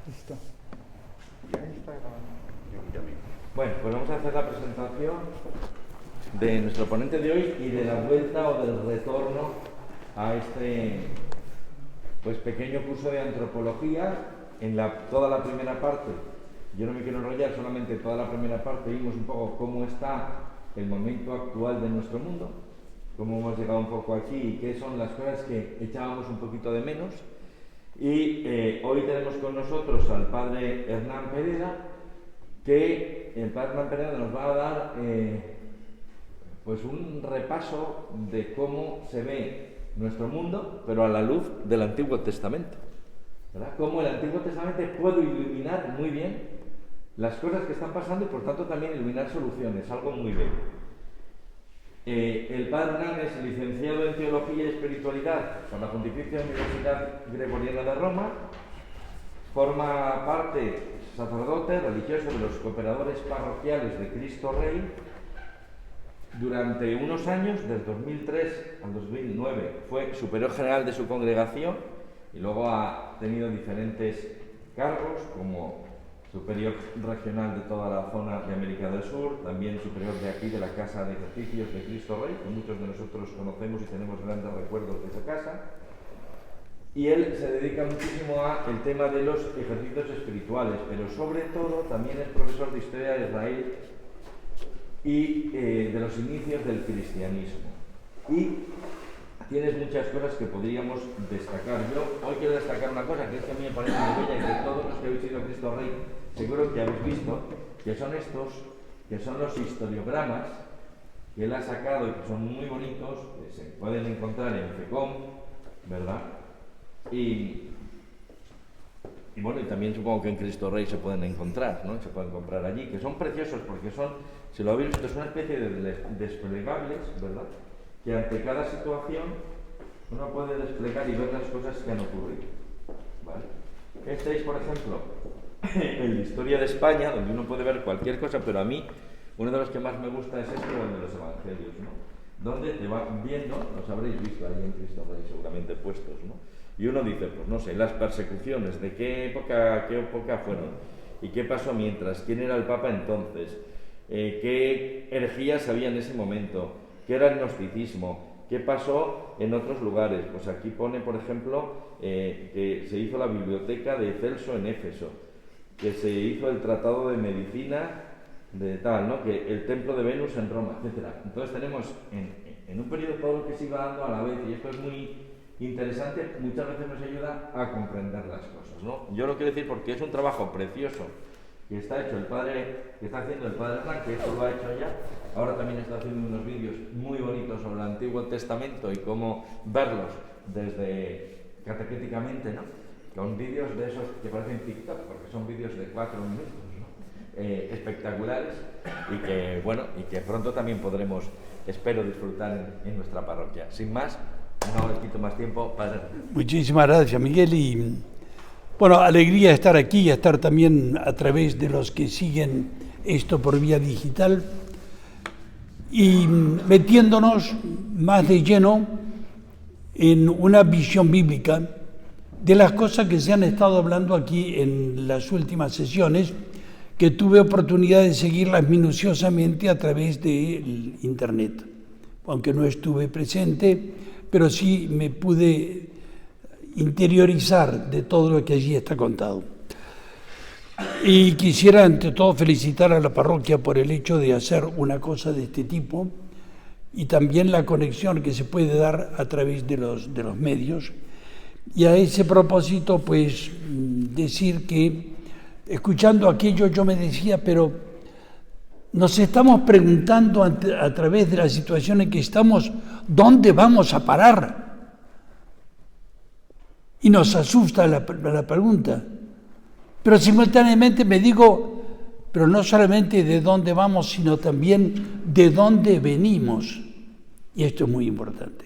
Listo. Bueno, pues vamos a hacer la presentación de nuestro ponente de hoy y de la vuelta o del retorno a este pequeño curso de antropología. En toda la primera parte, yo no me quiero enrollar, solamente toda la primera parte vimos un poco cómo está el momento actual de nuestro mundo, cómo hemos llegado un poco aquí y qué son las cosas que echábamos un poquito de menos. Y hoy tenemos con nosotros al padre Hernán Pereda, que el padre Hernán Pereda nos va a dar un repaso de cómo se ve nuestro mundo, pero a la luz del Antiguo Testamento, ¿verdad? Cómo el Antiguo Testamento puede iluminar muy bien las cosas que están pasando y por tanto también iluminar soluciones, algo muy bello. El padre Hernán es licenciado en Teología y Espiritualidad por la Pontificia Universidad Gregoriana de Roma, forma parte, sacerdote religioso de los cooperadores parroquiales de Cristo Rey. Durante unos años, del 2003 al 2009, fue superior general de su congregación y luego ha tenido diferentes cargos como superior regional de toda la zona de América del Sur, también superior de aquí de la Casa de Ejercicios de Cristo Rey, que muchos de nosotros conocemos y tenemos grandes recuerdos de esa casa. Y él se dedica muchísimo al tema de los ejercicios espirituales, pero sobre todo también es profesor de Historia de Israel y de los inicios del cristianismo. Y tienes muchas cosas que podríamos destacar. Yo hoy quiero destacar una cosa que es que a mí me parece muy bella y que todos los que habéis ido a Cristo Rey seguro que habéis visto, que son los historiogramas que él ha sacado y que son muy bonitos, que se pueden encontrar en FECOM, ¿verdad? Y bueno, y también supongo que en Cristo Rey se pueden encontrar, ¿no? Se pueden comprar allí, que son preciosos porque son, si lo habéis visto, es una especie de desplegables, ¿verdad? Que ante cada situación uno puede desplegar y ver las cosas que han ocurrido, ¿vale? Este es, por ejemplo, el de Historia de España, donde uno puede ver cualquier cosa, pero a mí uno de los que más me gusta es este, el de los Evangelios, ¿no? Donde te va viendo, los habréis visto ahí en Cristo Rey seguramente puestos, ¿no? Y uno dice, pues no sé, las persecuciones, de qué época fueron, y qué pasó mientras, quién era el Papa entonces, qué herejías había en ese momento, qué era el gnosticismo, qué pasó en otros lugares. Pues aquí pone, por ejemplo, que se hizo la biblioteca de Celso en Éfeso, que se hizo el tratado de medicina de tal, ¿no? Que el templo de Venus en Roma, etcétera. Entonces tenemos en un periodo todo lo que se iba dando a la vez, y esto es muy interesante, muchas veces nos ayuda a comprender las cosas, ¿no? Yo lo quiero decir porque es un trabajo precioso que está haciendo el padre Hernán, que esto lo ha hecho ya. Ahora también está haciendo unos vídeos muy bonitos sobre el Antiguo Testamento y cómo verlos desde catequéticamente, ¿no? Con vídeos de esos que parecen TikTok, porque son vídeos de 4 minutos, ¿no? Espectaculares, y que pronto también podremos, espero, disfrutar en nuestra parroquia. Sin más, no les quito más tiempo, padre. Muchísimas gracias, Miguel, y bueno, alegría estar aquí y estar también a través de los que siguen esto por vía digital y metiéndonos más de lleno en una visión bíblica de las cosas que se han estado hablando aquí en las últimas sesiones, que tuve oportunidad de seguirlas minuciosamente a través del internet, aunque no estuve presente, pero sí me pude interiorizar de todo lo que allí está contado. Y quisiera ante todo felicitar a la parroquia por el hecho de hacer una cosa de este tipo y también la conexión que se puede dar a través de los medios. Y a ese propósito, pues, decir que, escuchando aquello, yo me decía, pero nos estamos preguntando a través de la situación en que estamos, ¿dónde vamos a parar? Y nos asusta la pregunta. Pero simultáneamente me digo, pero no solamente de dónde vamos, sino también de dónde venimos. Y esto es muy importante.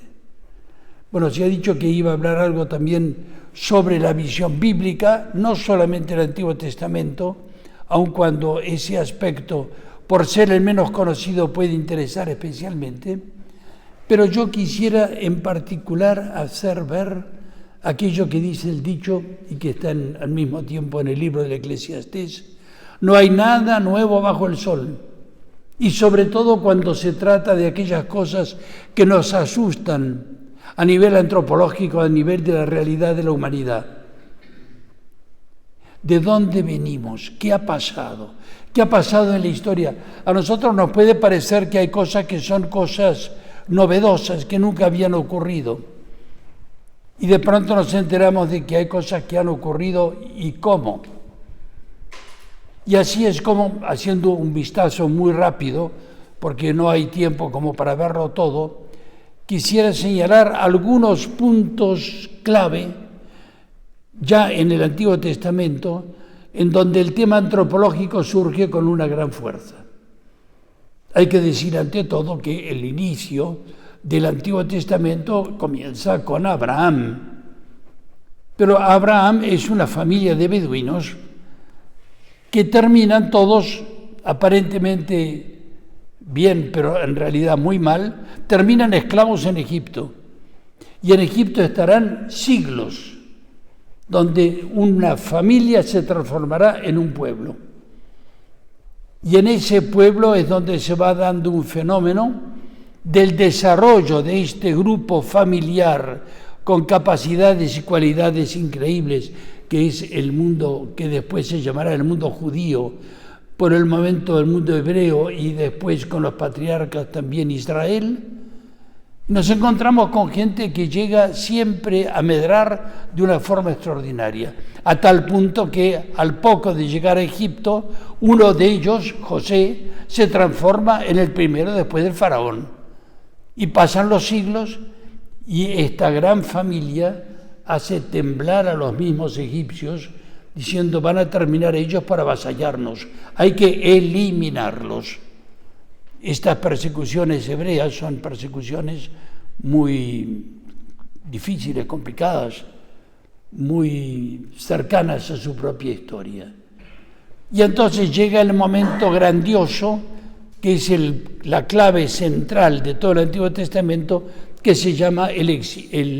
Bueno, se ha dicho que iba a hablar algo también sobre la visión bíblica, no solamente el Antiguo Testamento, aun cuando ese aspecto, por ser el menos conocido, puede interesar especialmente, pero yo quisiera en particular hacer ver aquello que dice el dicho y que está al mismo tiempo en el libro del Eclesiastés: no hay nada nuevo bajo el sol. Y sobre todo cuando se trata de aquellas cosas que nos asustan a nivel antropológico, a nivel de la realidad de la humanidad. ¿De dónde venimos? ¿Qué ha pasado? ¿Qué ha pasado en la historia? A nosotros nos puede parecer que hay cosas que son cosas novedosas, que nunca habían ocurrido. Y de pronto nos enteramos de que hay cosas que han ocurrido y cómo. Y así es como, haciendo un vistazo muy rápido, porque no hay tiempo como para verlo todo, quisiera señalar algunos puntos clave ya en el Antiguo Testamento, en donde el tema antropológico surge con una gran fuerza. Hay que decir ante todo que el inicio del Antiguo Testamento comienza con Abraham. Pero Abraham es una familia de beduinos que terminan todos aparentemente bien, pero en realidad muy mal, terminan esclavos en Egipto. Y en Egipto estarán siglos, donde una familia se transformará en un pueblo. Y en ese pueblo es donde se va dando un fenómeno del desarrollo de este grupo familiar con capacidades y cualidades increíbles, que es el mundo que después se llamará el mundo judío, por el momento el mundo hebreo y después con los patriarcas también Israel. Nos encontramos con gente que llega siempre a medrar de una forma extraordinaria, a tal punto que al poco de llegar a Egipto, uno de ellos, José, se transforma en el primero después del faraón. Y pasan los siglos y esta gran familia hace temblar a los mismos egipcios, diciendo: van a terminar ellos para avasallarnos, hay que eliminarlos. Estas persecuciones hebreas son persecuciones muy difíciles, complicadas, muy cercanas a su propia historia. Y entonces llega el momento grandioso, que es la clave central de todo el Antiguo Testamento, que se llama el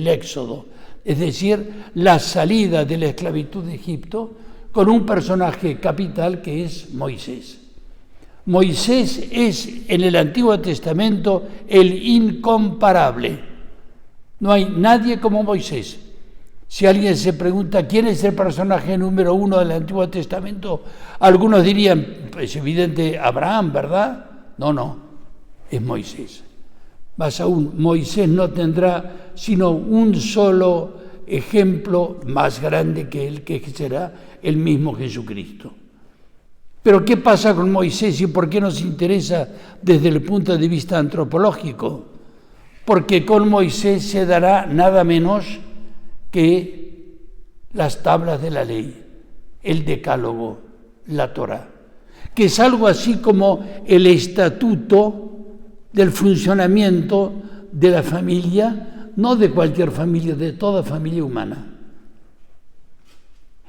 Éxodo, es decir, la salida de la esclavitud de Egipto, con un personaje capital que es Moisés. Moisés es en el Antiguo Testamento el incomparable. No hay nadie como Moisés. Si alguien se pregunta quién es el personaje número 1 del Antiguo Testamento, algunos dirían, es evidente, Abraham, ¿verdad? No, es Moisés. Más aún, Moisés no tendrá sino un solo ejemplo más grande que él, que será el mismo Jesucristo. Pero ¿qué pasa con Moisés y por qué nos interesa desde el punto de vista antropológico? Porque con Moisés se dará nada menos que las tablas de la ley, el decálogo, la Torá, que es algo así como el estatuto del funcionamiento de la familia, no de cualquier familia, de toda familia humana.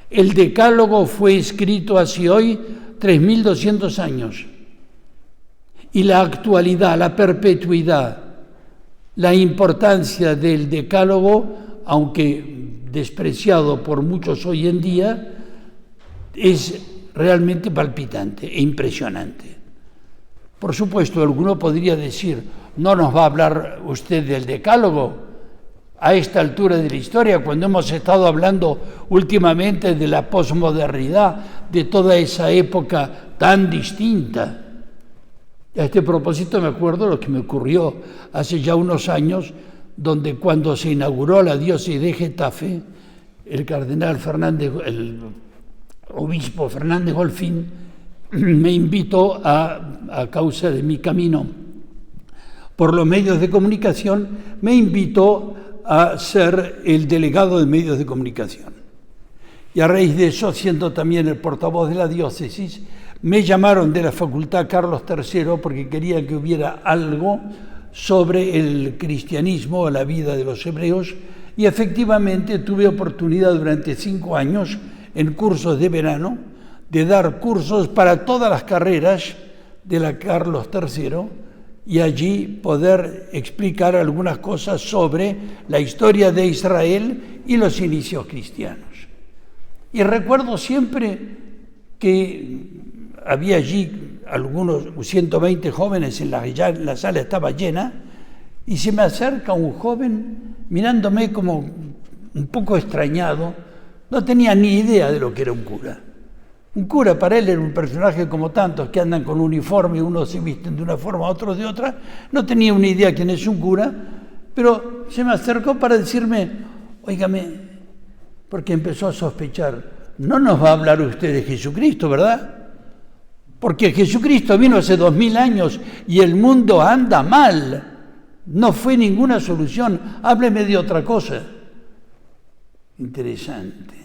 El decálogo fue escrito hace hoy 3.200 años. Y la actualidad, la perpetuidad, la importancia del decálogo, aunque despreciado por muchos hoy en día, es realmente palpitante e impresionante. Por supuesto, alguno podría decir: ¿no nos va a hablar usted del decálogo a esta altura de la historia, cuando hemos estado hablando últimamente de la posmodernidad, de toda esa época tan distinta? A este propósito me acuerdo lo que me ocurrió hace ya unos años, donde cuando se inauguró la diócesis de Getafe, el cardenal Fernández, el obispo Fernández Golfín, me invitó a causa de mi camino por los medios de comunicación, me invitó a ser el delegado de medios de comunicación. Y a raíz de eso, siendo también el portavoz de la diócesis, me llamaron de la Facultad Carlos III porque querían que hubiera algo sobre el cristianismo, la vida de los hebreos, y efectivamente tuve oportunidad durante 5 años, en cursos de verano, de dar cursos para todas las carreras de la Carlos III, y allí poder explicar algunas cosas sobre la historia de Israel y los inicios cristianos. Y recuerdo siempre que había allí algunos 120 jóvenes, ya la sala estaba llena, y se me acerca un joven mirándome como un poco extrañado. No tenía ni idea de lo que era un cura. Un cura para él era un personaje como tantos que andan con uniforme, unos se visten de una forma, otros de otra. No tenía una idea quién es un cura, pero se me acercó para decirme, óigame, porque empezó a sospechar, no nos va a hablar usted de Jesucristo, ¿verdad? Porque Jesucristo vino hace 2000 años y el mundo anda mal. No fue ninguna solución, hábleme de otra cosa. Interesante.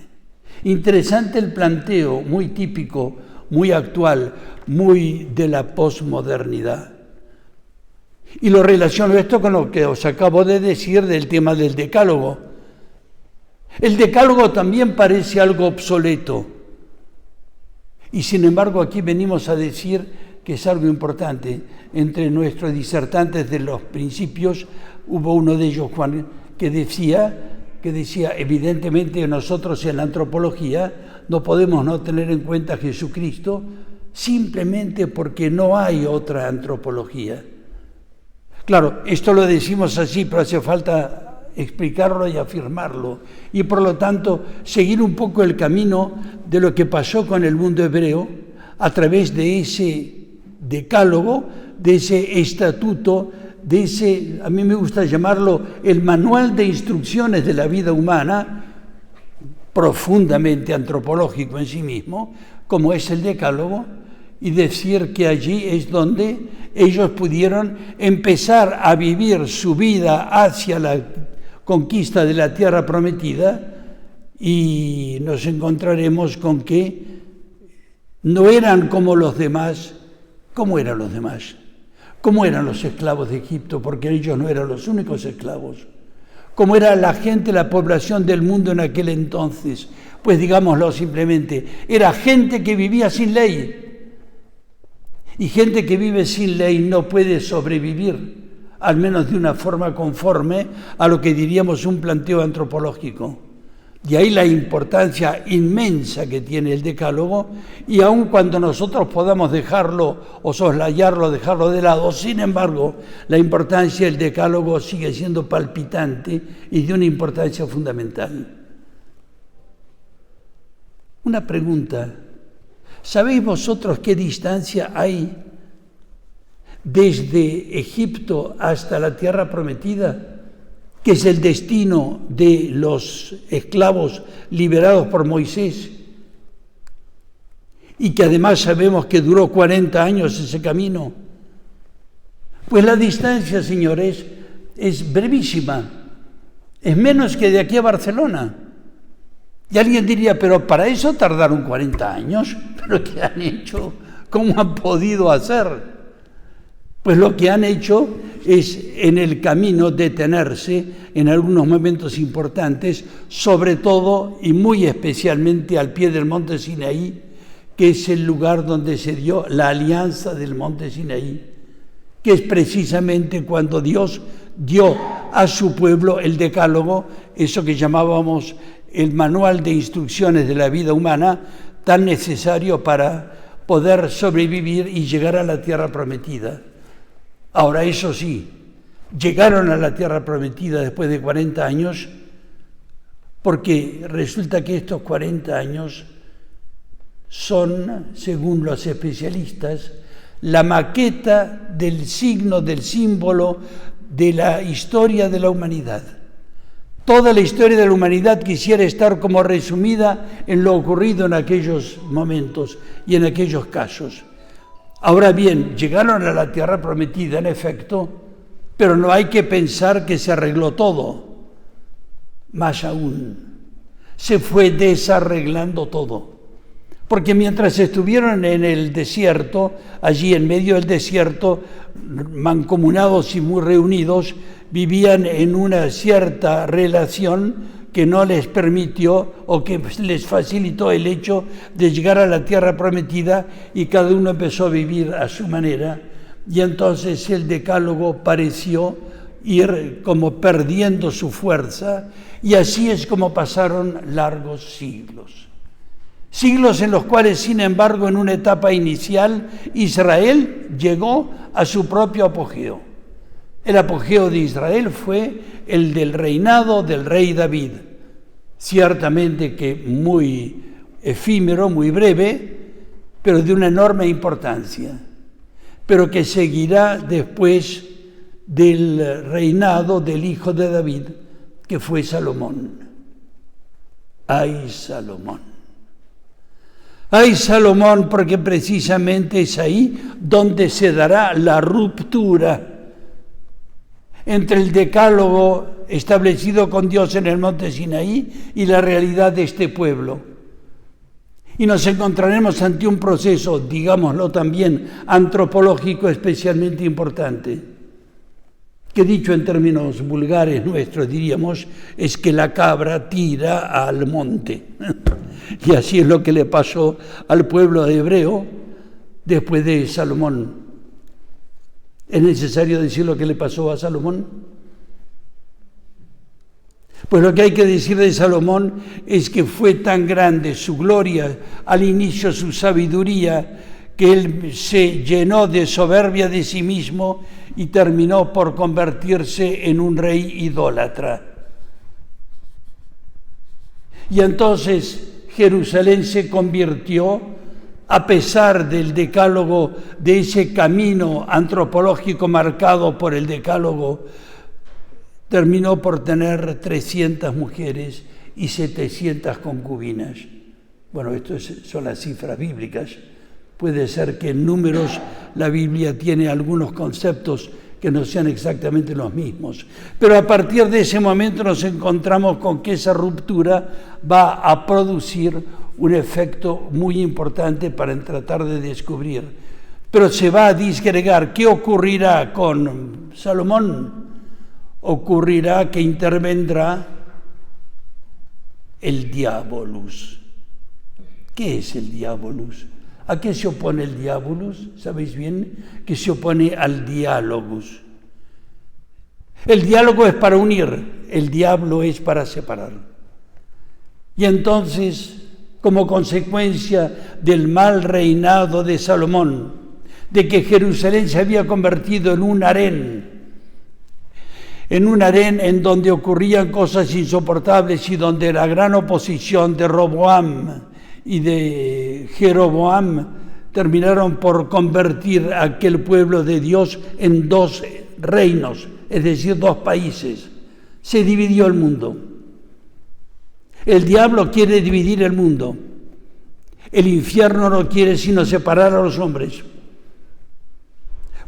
Interesante el planteo, muy típico, muy actual, muy de la posmodernidad. Y lo relaciono esto con lo que os acabo de decir del tema del decálogo. El decálogo también parece algo obsoleto. Y sin embargo aquí venimos a decir que es algo importante. Entre nuestros disertantes de los principios hubo uno de ellos, Juan, que decía evidentemente nosotros en la antropología no podemos no tener en cuenta a Jesucristo simplemente porque no hay otra antropología. Claro, esto lo decimos así, pero hace falta explicarlo y afirmarlo. Y por lo tanto, seguir un poco el camino de lo que pasó con el mundo hebreo a través de ese decálogo, de ese estatuto, de ese, a mí me gusta llamarlo el manual de instrucciones de la vida humana, profundamente antropológico en sí mismo, como es el decálogo, y decir que allí es donde ellos pudieron empezar a vivir su vida hacia la conquista de la tierra prometida, y nos encontraremos con que no eran como los demás. ¿Cómo eran los demás? ¿Cómo eran los esclavos de Egipto? Porque ellos no eran los únicos esclavos. ¿Cómo era la gente, la población del mundo en aquel entonces? Pues digámoslo simplemente, era gente que vivía sin ley. Y gente que vive sin ley no puede sobrevivir, al menos de una forma conforme a lo que diríamos un planteo antropológico. De ahí la importancia inmensa que tiene el decálogo, y aun cuando nosotros podamos dejarlo o soslayarlo, dejarlo de lado, sin embargo, la importancia del decálogo sigue siendo palpitante y de una importancia fundamental. Una pregunta, ¿sabéis vosotros qué distancia hay desde Egipto hasta la tierra prometida? Que es el destino de los esclavos liberados por Moisés, y que además sabemos que duró 40 años ese camino. Pues la distancia, señores, es brevísima, es menos que de aquí a Barcelona. Y alguien diría, pero para eso tardaron 40 años, ¿pero qué han hecho? ¿Cómo han podido hacer? Pues lo que han hecho es en el camino detenerse en algunos momentos importantes, sobre todo y muy especialmente al pie del monte Sinaí, que es el lugar donde se dio la alianza del monte Sinaí, que es precisamente cuando Dios dio a su pueblo el decálogo, eso que llamábamos el manual de instrucciones de la vida humana, tan necesario para poder sobrevivir y llegar a la tierra prometida. Ahora, eso sí, llegaron a la tierra prometida después de 40 años, porque resulta que estos 40 años son, según los especialistas, la maqueta del signo, del símbolo de la historia de la humanidad. Toda la historia de la humanidad quisiera estar como resumida en lo ocurrido en aquellos momentos y en aquellos casos. Ahora bien, llegaron a la tierra prometida, en efecto, pero no hay que pensar que se arregló todo. Más aún, se fue desarreglando todo. Porque mientras estuvieron en el desierto, allí en medio del desierto, mancomunados y muy reunidos, vivían en una cierta relación que no les permitió o que les facilitó el hecho de llegar a la tierra prometida, y cada uno empezó a vivir a su manera, y entonces el decálogo pareció ir como perdiendo su fuerza, y así es como pasaron largos siglos. Siglos en los cuales, sin embargo, en una etapa inicial, Israel llegó a su propio apogeo. El apogeo de Israel fue el del reinado del rey David, ciertamente que muy efímero, muy breve, pero de una enorme importancia, pero que seguirá después del reinado del hijo de David, que fue Salomón. ¡Ay, Salomón! ¡Ay, Salomón! Porque precisamente es ahí donde se dará la ruptura entre el decálogo establecido con Dios en el monte Sinaí y la realidad de este pueblo. Y nos encontraremos ante un proceso, digámoslo también, antropológico especialmente importante, que dicho en términos vulgares nuestros diríamos, es que la cabra tira al monte. Y así es lo que le pasó al pueblo hebreo después de Salomón. ¿Es necesario decir lo que le pasó a Salomón? Pues lo que hay que decir de Salomón es que fue tan grande su gloria, al inicio su sabiduría, que él se llenó de soberbia de sí mismo y terminó por convertirse en un rey idólatra. Y entonces Jerusalén se convirtió, a pesar del decálogo, de ese camino antropológico marcado por el decálogo, terminó por tener 300 mujeres y 700 concubinas. Bueno, estas son las cifras bíblicas. Puede ser que en números la Biblia tiene algunos conceptos que no sean exactamente los mismos. Pero a partir de ese momento nos encontramos con que esa ruptura va a producir un efecto muy importante para tratar de descubrir. Pero se va a disgregar. ¿Qué ocurrirá con Salomón? Ocurrirá que intervendrá el diabolus. ¿Qué es el diabolus? ¿A qué se opone el diabolus? ¿Sabéis bien? Que se opone al dialogus. El diálogo es para unir, el diablo es para separar. Y entonces, como consecuencia del mal reinado de Salomón, de que Jerusalén se había convertido en un harén en donde ocurrían cosas insoportables y donde la gran oposición de Roboam y de Jeroboam terminaron por convertir a aquel pueblo de Dios en dos reinos, es decir, dos países. Se dividió el mundo. El diablo quiere dividir el mundo. El infierno no quiere sino separar a los hombres.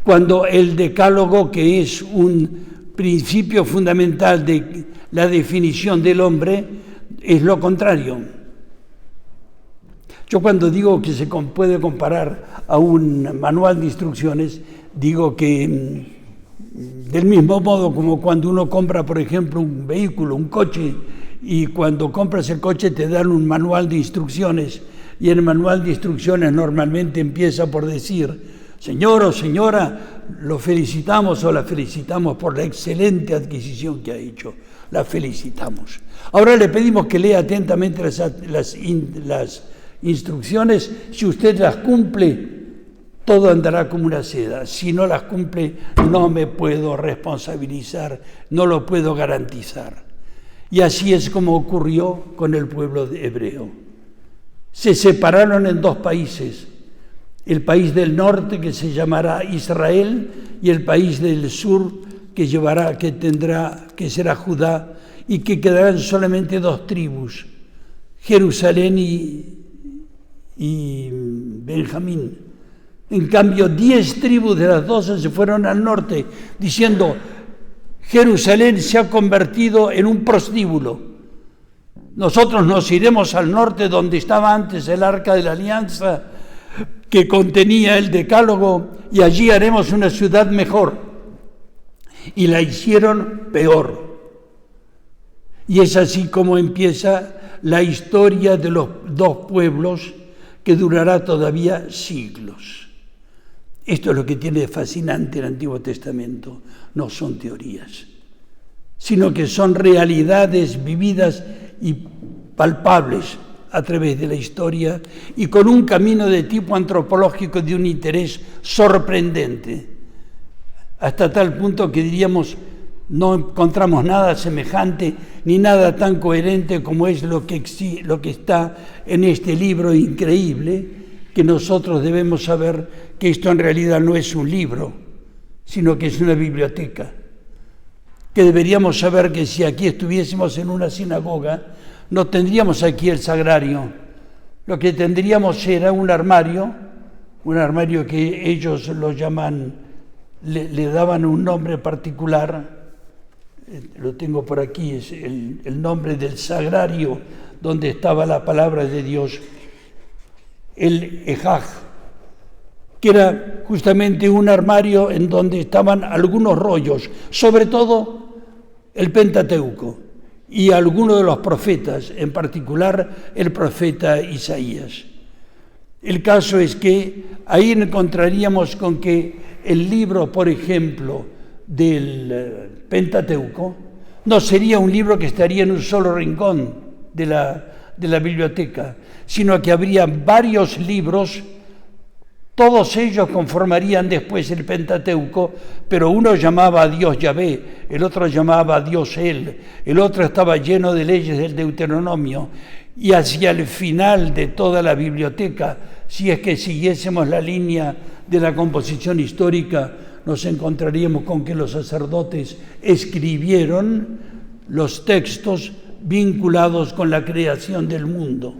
Cuando el decálogo, que es un principio fundamental de la definición del hombre, es lo contrario. Yo cuando digo que se puede comparar a un manual de instrucciones, digo que del mismo modo como cuando uno compra, por ejemplo, un vehículo, un coche, y cuando compras el coche te dan un manual de instrucciones, y el manual de instrucciones normalmente empieza por decir: señor o señora, lo felicitamos o la felicitamos por la excelente adquisición que ha hecho. La felicitamos. Ahora le pedimos que lea atentamente las instrucciones. Si usted las cumple, todo andará como una seda. Si no las cumple, no me puedo responsabilizar, no lo puedo garantizar. Y así es como ocurrió con el pueblo hebreo. Se separaron en dos países. El país del norte, que se llamará Israel, y el país del sur, que será Judá, y que quedarán solamente dos tribus, Jerusalén y Benjamín. En cambio, 10 tribus de las 12 se fueron al norte, diciendo: Jerusalén se ha convertido en un prostíbulo. Nosotros nos iremos al norte, donde estaba antes el Arca de la Alianza, que contenía el decálogo, y allí haremos una ciudad mejor. Y la hicieron peor. Y es así como empieza la historia de los dos pueblos, que durará todavía siglos. Esto es lo que tiene de fascinante el Antiguo Testamento. No son teorías, sino que son realidades vividas y palpables a través de la historia y con un camino de tipo antropológico de un interés sorprendente, hasta tal punto que diríamos no encontramos nada semejante ni nada tan coherente como es lo que está en este libro increíble, que nosotros debemos saber que esto en realidad no es un libro, sino que es una biblioteca, que deberíamos saber que si aquí estuviésemos en una sinagoga, no tendríamos aquí el sagrario, lo que tendríamos era un armario que ellos lo llaman, le daban un nombre particular, lo tengo por aquí, es el nombre del sagrario donde estaba la palabra de Dios, el Ejaj, que era justamente un armario en donde estaban algunos rollos, sobre todo el Pentateuco y algunos de los profetas, en particular el profeta Isaías. El caso es que ahí encontraríamos con que el libro, por ejemplo, del Pentateuco, no sería un libro que estaría en un solo rincón de la biblioteca, sino que habría varios libros, todos ellos conformarían después el Pentateuco, pero uno llamaba a Dios Yahvé, el otro llamaba a Dios El, el otro estaba lleno de leyes del Deuteronomio, y hacia el final de toda la biblioteca, si es que siguiésemos la línea de la composición histórica, nos encontraríamos con que los sacerdotes escribieron los textos vinculados con la creación del mundo.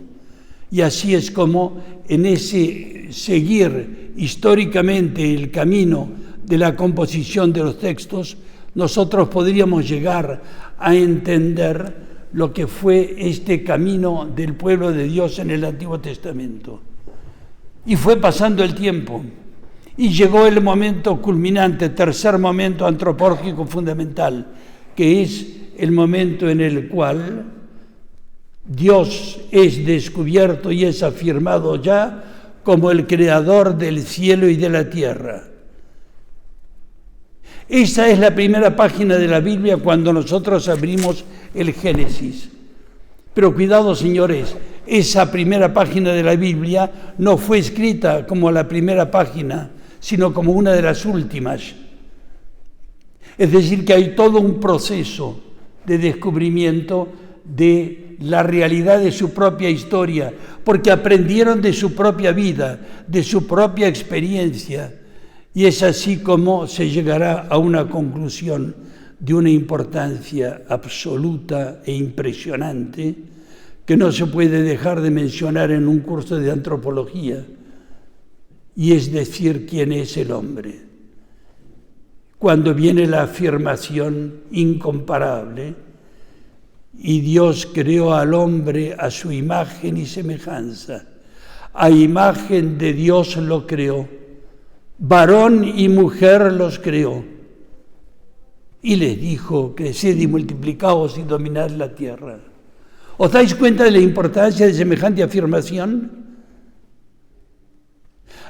Y así es como en ese seguir históricamente el camino de la composición de los textos, nosotros podríamos llegar a entender lo que fue este camino del pueblo de Dios en el Antiguo Testamento. Y fue pasando el tiempo y llegó el momento culminante, tercer momento antropológico fundamental, que es el momento en el cual Dios es descubierto y es afirmado ya como el creador del cielo y de la tierra. Esa es la primera página de la Biblia cuando nosotros abrimos el Génesis. Pero cuidado, señores, esa primera página de la Biblia no fue escrita como la primera página, sino como una de las últimas. Es decir, que hay todo un proceso de descubrimiento de la realidad de su propia historia, porque aprendieron de su propia vida, de su propia experiencia, y es así como se llegará a una conclusión de una importancia absoluta e impresionante que no se puede dejar de mencionar en un curso de antropología, y es decir, quién es el hombre. Cuando viene la afirmación incomparable, y Dios creó al hombre a su imagen y semejanza. A imagen de Dios lo creó. Varón y mujer los creó. Y les dijo, creced y multiplicaos y dominad la tierra. ¿Os dais cuenta de la importancia de semejante afirmación?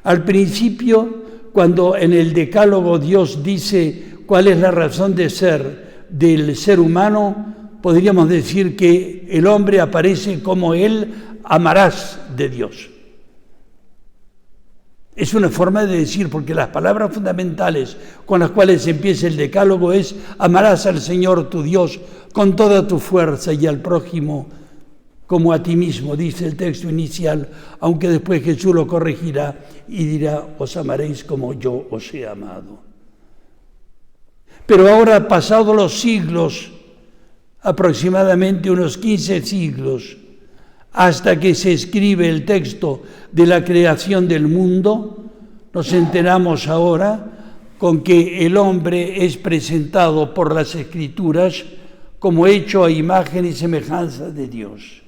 Al principio, cuando en el Decálogo Dios dice cuál es la razón de ser del ser humano, podríamos decir que el hombre aparece como el amarás de Dios. Es una forma de decir, porque las palabras fundamentales con las cuales empieza el Decálogo es amarás al Señor tu Dios con toda tu fuerza y al prójimo como a ti mismo, dice el texto inicial, aunque después Jesús lo corregirá y dirá, os amaréis como yo os he amado. Pero ahora, pasados los siglos, aproximadamente unos 15 siglos, hasta que se escribe el texto de la creación del mundo, nos enteramos ahora con que el hombre es presentado por las Escrituras como hecho a imagen y semejanza de Dios.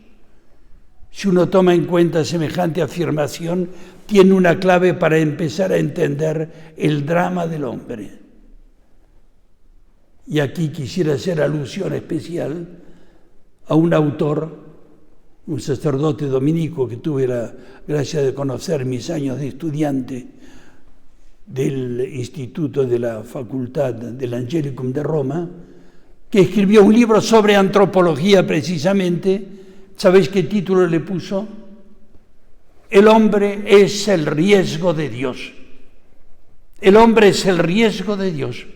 Si uno toma en cuenta semejante afirmación, tiene una clave para empezar a entender el drama del hombre. Y aquí quisiera hacer alusión especial a un autor, un sacerdote dominico que tuve la gracia de conocer en mis años de estudiante, del Instituto de la Facultad del Angelicum de Roma, que escribió un libro sobre antropología precisamente. ¿Sabéis qué título le puso? El hombre es el riesgo de Dios. El hombre es el riesgo de Dios.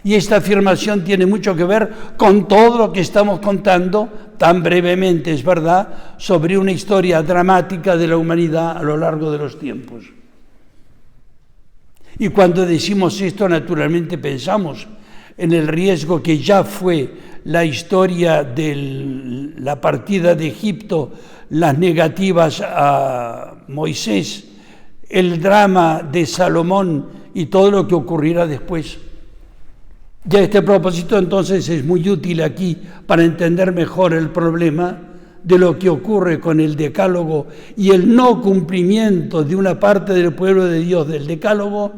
Y esta afirmación tiene mucho que ver con todo lo que estamos contando, tan brevemente, es verdad, sobre una historia dramática de la humanidad a lo largo de los tiempos. Y cuando decimos esto, naturalmente pensamos en el riesgo que ya fue la historia de la partida de Egipto, las negativas a Moisés, el drama de Salomón y todo lo que ocurrirá después. Y a este propósito, entonces, es muy útil aquí para entender mejor el problema de lo que ocurre con el Decálogo y el no cumplimiento de una parte del pueblo de Dios del Decálogo,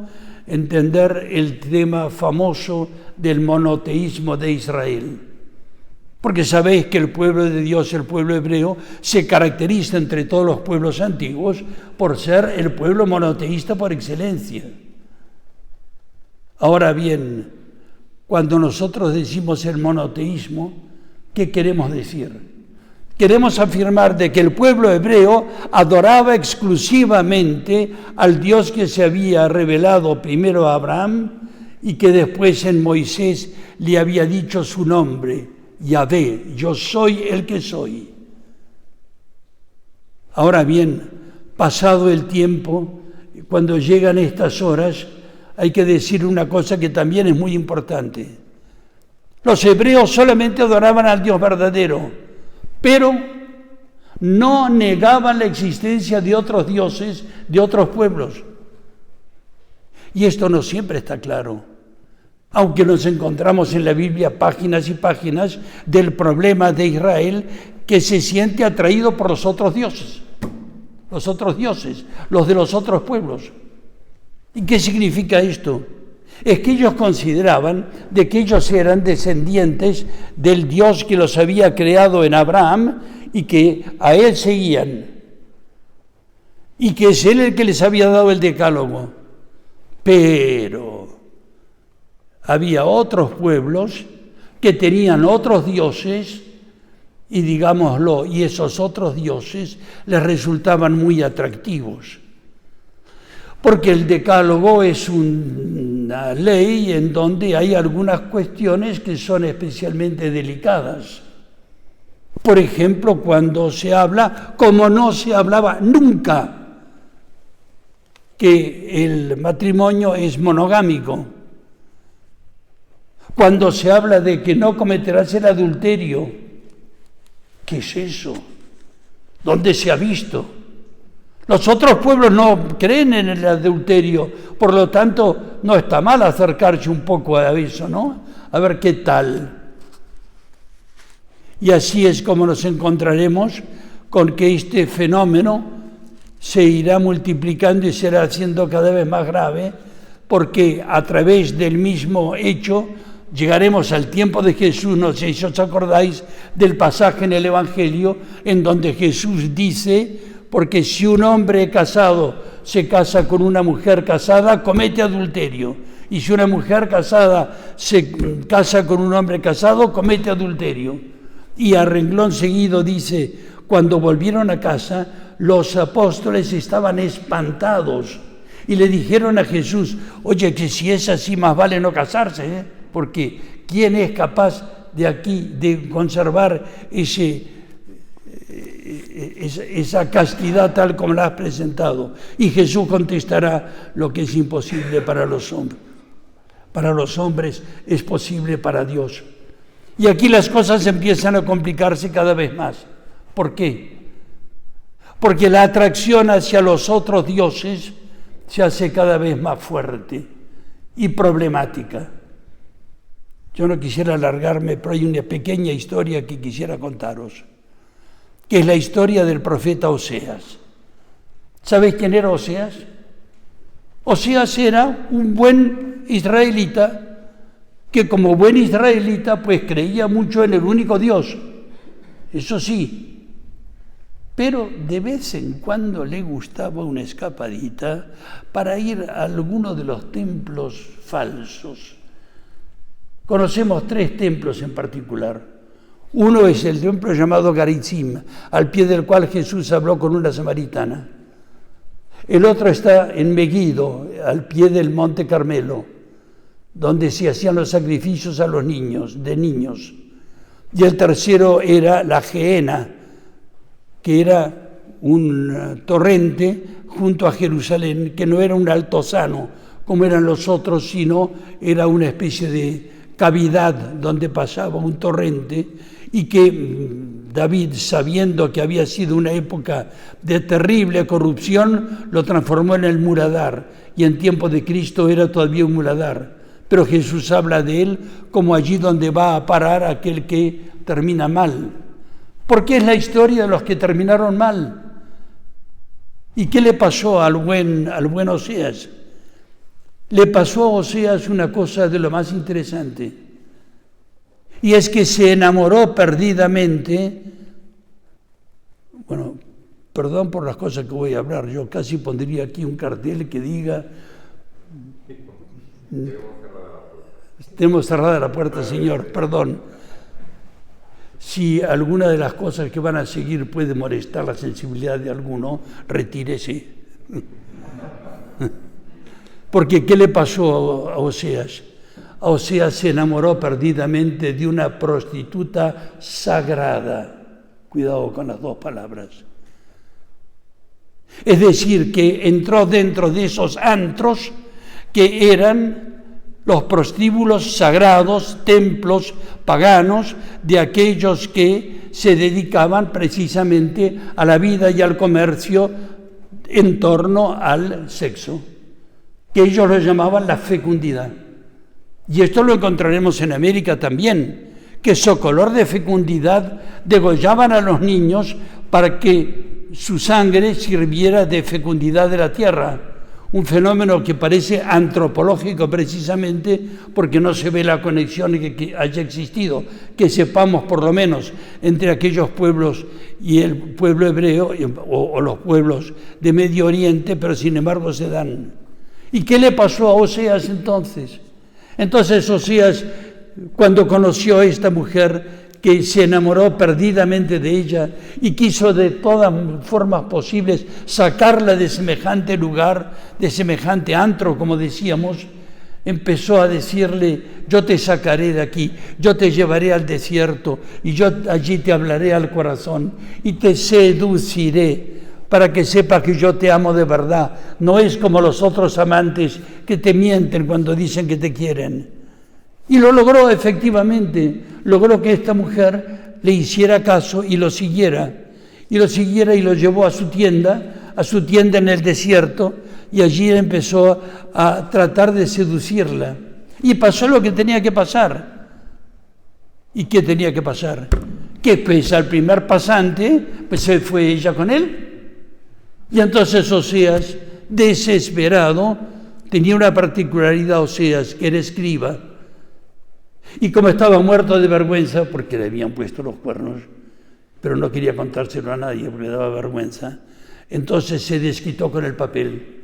entender el tema famoso del monoteísmo de Israel. Porque sabéis que el pueblo de Dios, el pueblo hebreo, se caracteriza entre todos los pueblos antiguos por ser el pueblo monoteísta por excelencia. Ahora bien, cuando nosotros decimos el monoteísmo, ¿qué queremos decir? Queremos afirmar de que el pueblo hebreo adoraba exclusivamente al Dios que se había revelado primero a Abraham y que después en Moisés le había dicho su nombre, Yahvé, yo soy el que soy. Ahora bien, pasado el tiempo, cuando llegan estas horas, hay que decir una cosa que también es muy importante. Los hebreos solamente adoraban al Dios verdadero, pero no negaban la existencia de otros dioses, de otros pueblos. Y esto no siempre está claro, aunque nos encontramos en la Biblia páginas y páginas del problema de Israel que se siente atraído por los otros dioses, los de los otros pueblos. ¿Y qué significa esto? Es que ellos consideraban de que ellos eran descendientes del Dios que los había creado en Abraham y que a él seguían. Y que es él el que les había dado el decálogo. Pero había otros pueblos que tenían otros dioses y digámoslo, y esos otros dioses les resultaban muy atractivos. Porque el decálogo es una ley en donde hay algunas cuestiones que son especialmente delicadas. Por ejemplo, cuando se habla, como no se hablaba nunca, que el matrimonio es monogámico. Cuando se habla de que no cometerás el adulterio, ¿qué es eso? ¿Dónde se ha visto? Los otros pueblos no creen en el adulterio, por lo tanto no está mal acercarse un poco a eso, ¿no? A ver qué tal. Y así es como nos encontraremos con que este fenómeno se irá multiplicando y será haciendo cada vez más grave, porque a través del mismo hecho llegaremos al tiempo de Jesús. No sé si os acordáis del pasaje en el Evangelio en donde Jesús dice: porque si un hombre casado se casa con una mujer casada, comete adulterio. Y si una mujer casada se casa con un hombre casado, comete adulterio. Y a renglón seguido dice: cuando volvieron a casa, los apóstoles estaban espantados y le dijeron a Jesús: oye, que si es así, más vale no casarse, ¿eh? Porque ¿quién es capaz de aquí de conservar esa castidad tal como la has presentado? Y Jesús contestará: lo que es imposible para los hombres, es posible para Dios. Y aquí las cosas empiezan a complicarse cada vez más. ¿Por qué? Porque la atracción hacia los otros dioses se hace cada vez más fuerte y problemática. Yo no quisiera alargarme, pero hay una pequeña historia que quisiera contaros, que es la historia del profeta Oseas. ¿Sabéis quién era Oseas? Oseas era un buen israelita que, como buen israelita, pues creía mucho en el único Dios. Eso sí, pero de vez en cuando le gustaba una escapadita para ir a alguno de los templos falsos. Conocemos 3 templos en particular. Uno es el templo llamado Garizim, al pie del cual Jesús habló con una samaritana. El otro está en Megiddo, al pie del Monte Carmelo, donde se hacían los sacrificios a los niños. Y el tercero era la Gehenna, que era un torrente junto a Jerusalén, que no era un altozano como eran los otros, sino era una especie de cavidad donde pasaba un torrente, y que David, sabiendo que había sido una época de terrible corrupción, lo transformó en el muladar, y en tiempo de Cristo era todavía un muladar. Pero Jesús habla de él como allí donde va a parar aquel que termina mal. Porque es la historia de los que terminaron mal. ¿Y qué le pasó al buen Oseas? Le pasó a Oseas una cosa de lo más interesante. Y es que se enamoró perdidamente. Bueno, perdón por las cosas que voy a hablar. Yo casi pondría aquí un cartel que diga: tenemos cerrada la puerta, Señor, perdón. Si alguna de las cosas que van a seguir puede molestar la sensibilidad de alguno, retírese. Porque ¿qué le pasó a Oseas? A Oseas se enamoró perdidamente de una prostituta sagrada. Cuidado con las 2 palabras. Es decir, que entró dentro de esos antros que eran los prostíbulos sagrados, templos paganos de aquellos que se dedicaban precisamente a la vida y al comercio en torno al sexo, que ellos lo llamaban la fecundidad. Y esto lo encontraremos en América también, que socolor de fecundidad degollaban a los niños para que su sangre sirviera de fecundidad de la tierra. Un fenómeno que parece antropológico precisamente porque no se ve la conexión que haya existido, que sepamos por lo menos entre aquellos pueblos y el pueblo hebreo o los pueblos de Medio Oriente, pero sin embargo se dan. ¿Y qué le pasó a Oseas entonces? Entonces Oseas, cuando conoció a esta mujer, que se enamoró perdidamente de ella y quiso de todas formas posibles sacarla de semejante lugar, de semejante antro, como decíamos, empezó a decirle: yo te sacaré de aquí, yo te llevaré al desierto y yo allí te hablaré al corazón y te seduciré para que sepas que yo te amo de verdad. No es como los otros amantes que te mienten cuando dicen que te quieren. Y lo logró efectivamente, logró que esta mujer le hiciera caso y lo siguiera y lo llevó a su tienda en el desierto, y allí empezó a tratar de seducirla. Y pasó lo que tenía que pasar. ¿Y qué tenía que pasar? Que pues al primer pasante, pues se fue ella con él. Y entonces Oseas, desesperado, tenía una particularidad Oseas, que era escriba. Y como estaba muerto de vergüenza, porque le habían puesto los cuernos, pero no quería contárselo a nadie porque le daba vergüenza, entonces se desquitó con el papel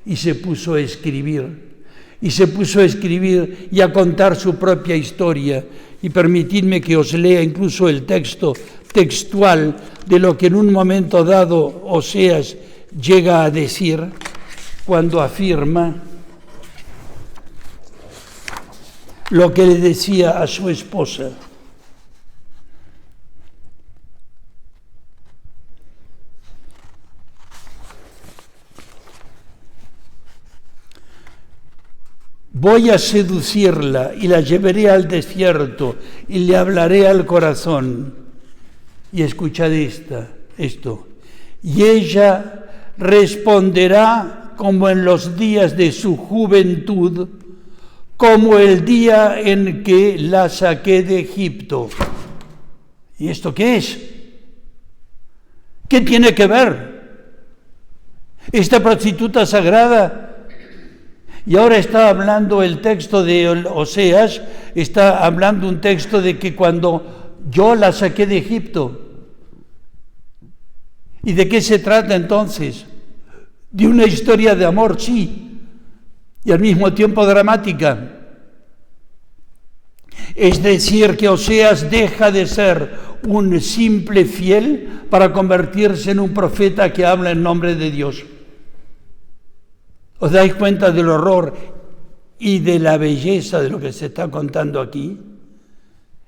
y se puso a escribir. Y a contar su propia historia. Y permitidme que os lea incluso el texto textual de lo que en un momento dado Oseas llega a decir cuando afirma lo que le decía a su esposa. Voy a seducirla y la llevaré al desierto y le hablaré al corazón. Y escuchad esto. Y ella responderá como en los días de su juventud, como el día en que la saqué de Egipto. ¿Y esto qué es? ¿Qué tiene que ver esta prostituta sagrada? Y ahora está hablando el texto de Oseas, está hablando un texto de que cuando yo la saqué de Egipto, ¿Y de qué se trata entonces? De una historia de amor, sí, y al mismo tiempo dramática. Es decir, que Oseas deja de ser un simple fiel para convertirse en un profeta que habla en nombre de Dios. ¿Os dais cuenta del horror y de la belleza de lo que se está contando aquí?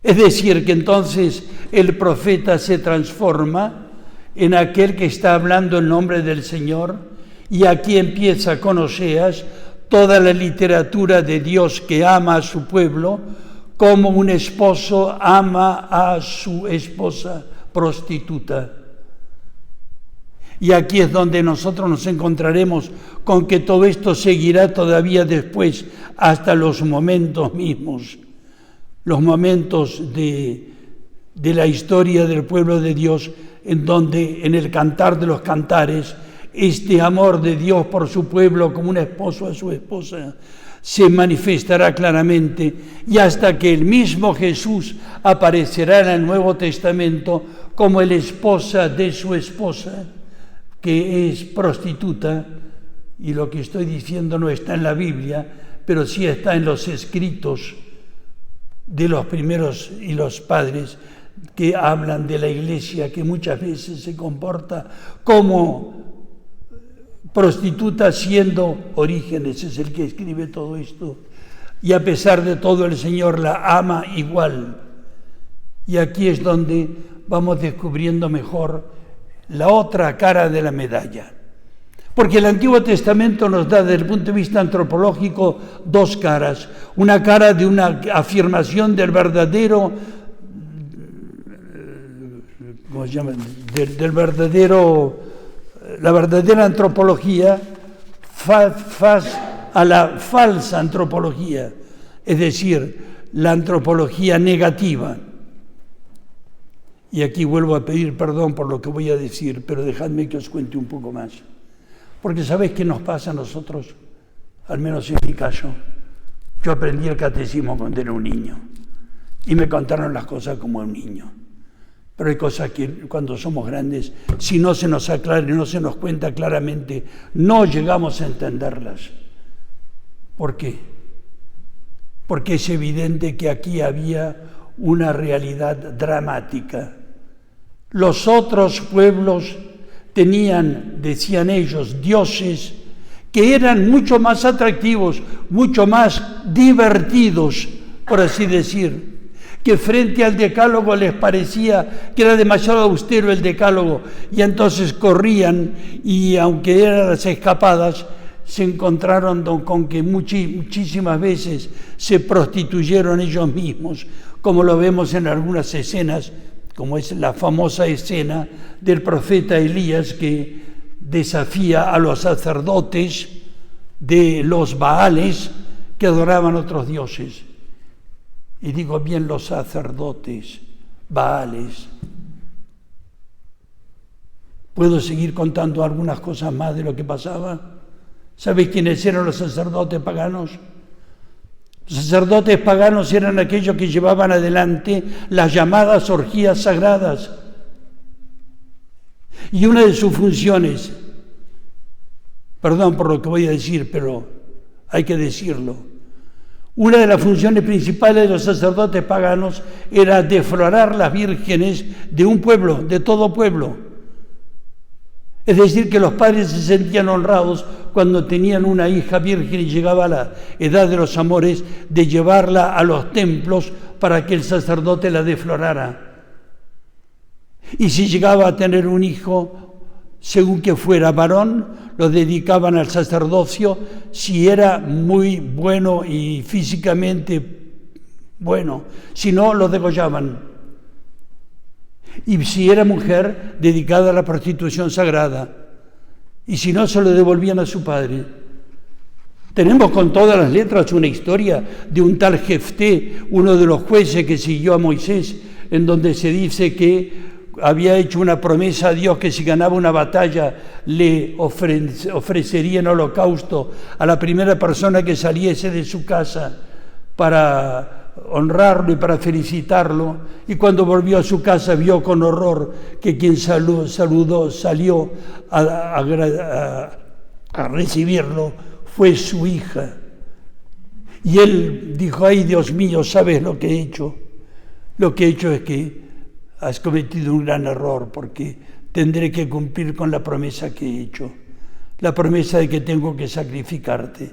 Es decir, que entonces el profeta se transforma en aquel que está hablando en nombre del Señor, y aquí empieza con Oseas toda la literatura de Dios que ama a su pueblo, como un esposo ama a su esposa prostituta. Y aquí es donde nosotros nos encontraremos con que todo esto seguirá todavía después, hasta los momentos mismos, los momentos de la historia del pueblo de Dios, en donde en el Cantar de los Cantares, este amor de Dios por su pueblo como un esposo a su esposa se manifestará claramente, y hasta que el mismo Jesús aparecerá en el Nuevo Testamento como el esposa de su esposa, que es prostituta. Y lo que estoy diciendo no está en la Biblia, pero sí está en los escritos de los primeros y los padres, que hablan de la iglesia, que muchas veces se comporta como prostituta siendo Orígenes, es el que escribe todo esto. Y a pesar de todo el Señor la ama igual. Y aquí es donde vamos descubriendo mejor la otra cara de la medalla. Porque el Antiguo Testamento nos da, desde el punto de vista antropológico, dos caras. Una cara de una afirmación del verdadero, ¿cómo se llama? Del verdadero, la verdadera antropología, a la falsa antropología, es decir, la antropología negativa. Y aquí vuelvo a pedir perdón por lo que voy a decir, pero dejadme que os cuente un poco más. Porque ¿sabéis qué nos pasa a nosotros? Al menos en mi caso. Yo aprendí el catecismo cuando era un niño y me contaron las cosas como un niño. Pero hay cosas que cuando somos grandes, si no se nos aclara y no se nos cuenta claramente, no llegamos a entenderlas. ¿Por qué? Porque es evidente que aquí había una realidad dramática. Los otros pueblos tenían, decían ellos, dioses que eran mucho más atractivos, mucho más divertidos, por así decir, que frente al decálogo les parecía que era demasiado austero el decálogo, y entonces corrían, y aunque eran las escapadas, se encontraron con que muchísimas veces se prostituyeron ellos mismos, como lo vemos en algunas escenas, como es la famosa escena del profeta Elías que desafía a los sacerdotes de los Baales que adoraban otros dioses. Y digo bien los sacerdotes, Baales. ¿Puedo seguir contando algunas cosas más de lo que pasaba? ¿Sabéis quiénes eran los sacerdotes paganos? Los sacerdotes paganos eran aquellos que llevaban adelante las llamadas orgías sagradas. Y una de sus funciones, perdón por lo que voy a decir, pero hay que decirlo, una de las funciones principales de los sacerdotes paganos era deflorar las vírgenes de un pueblo, de todo pueblo. Es decir, que los padres se sentían honrados cuando tenían una hija virgen y llegaba a la edad de los amores, de llevarla a los templos para que el sacerdote la deflorara. Y si llegaba a tener un hijo, según que fuera varón, lo dedicaban al sacerdocio. Si era muy bueno y físicamente bueno, si no, lo degollaban. Y si era mujer, dedicada a la prostitución sagrada. Y si no, se lo devolvían a su padre. Tenemos con todas las letras una historia de un tal Jefté, uno de los jueces que siguió a Moisés, en donde se dice que había hecho una promesa a Dios que si ganaba una batalla le ofrecería en holocausto a la primera persona que saliese de su casa para honrarlo y para felicitarlo, y cuando volvió a su casa vio con horror que quien saludó, salió a recibirlo, fue su hija. Y él dijo: ay, Dios mío, ¿sabes lo que he hecho? Lo que he hecho es que has cometido un gran error, porque tendré que cumplir con la promesa que he hecho, la promesa de que tengo que sacrificarte.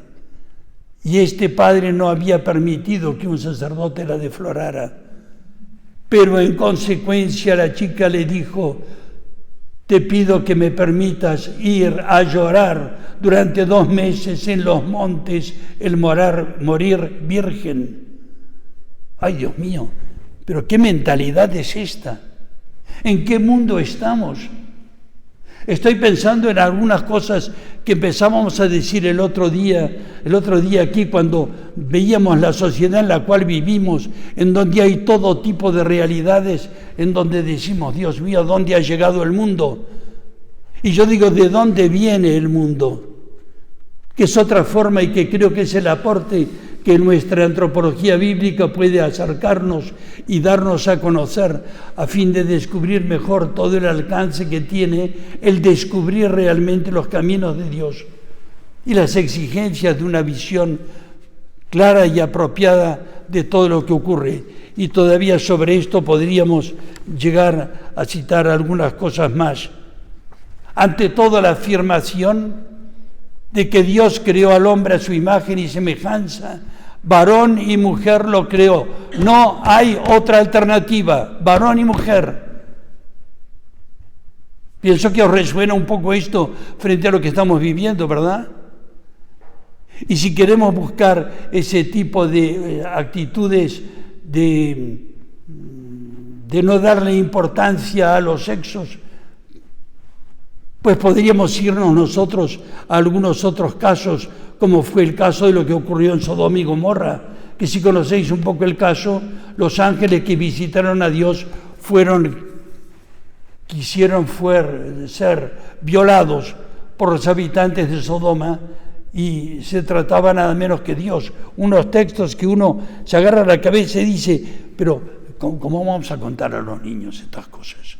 Y este padre no había permitido que un sacerdote la deflorara, pero en consecuencia la chica le dijo: te pido que me permitas ir a llorar durante 2 meses en los montes el morir virgen. Ay, Dios mío, pero ¿qué mentalidad es esta? ¿En qué mundo estamos? Estoy pensando en algunas cosas que empezábamos a decir el otro día aquí, cuando veíamos la sociedad en la cual vivimos, en donde hay todo tipo de realidades, en donde decimos: Dios mío, ¿dónde ha llegado el mundo? Y yo digo: ¿de dónde viene el mundo? Que es otra forma, y que creo que es el aporte que nuestra antropología bíblica puede acercarnos y darnos a conocer, a fin de descubrir mejor todo el alcance que tiene el descubrir realmente los caminos de Dios y las exigencias de una visión clara y apropiada de todo lo que ocurre. Y todavía sobre esto podríamos llegar a citar algunas cosas más. Ante todo, la afirmación de que Dios creó al hombre a su imagen y semejanza, varón y mujer lo creó. No hay otra alternativa, varón y mujer. Pienso que os resuena un poco esto frente a lo que estamos viviendo, ¿verdad? Y si queremos buscar ese tipo de actitudes de no darle importancia a los sexos, pues podríamos irnos nosotros a algunos otros casos, como fue el caso de lo que ocurrió en Sodoma y Gomorra, que si conocéis un poco el caso, los ángeles que visitaron a Dios quisieron ser violados por los habitantes de Sodoma, y se trataba nada menos que Dios. Unos textos que uno se agarra a la cabeza y dice: pero ¿cómo vamos a contar a los niños estas cosas?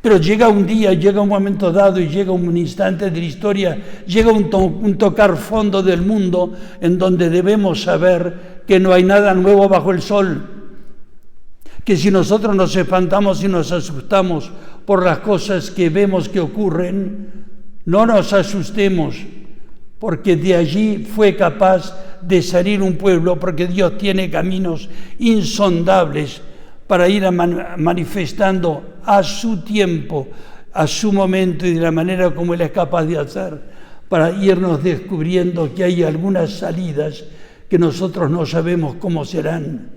Pero llega un día, llega un momento dado, y llega un instante de la historia, llega un tocar fondo del mundo, en donde debemos saber que no hay nada nuevo bajo el sol. Que si nosotros nos espantamos y nos asustamos por las cosas que vemos que ocurren, no nos asustemos, porque de allí fue capaz de salir un pueblo, porque Dios tiene caminos insondables para ir manifestando a su tiempo, a su momento y de la manera como Él es capaz de hacer, para irnos descubriendo que hay algunas salidas que nosotros no sabemos cómo serán.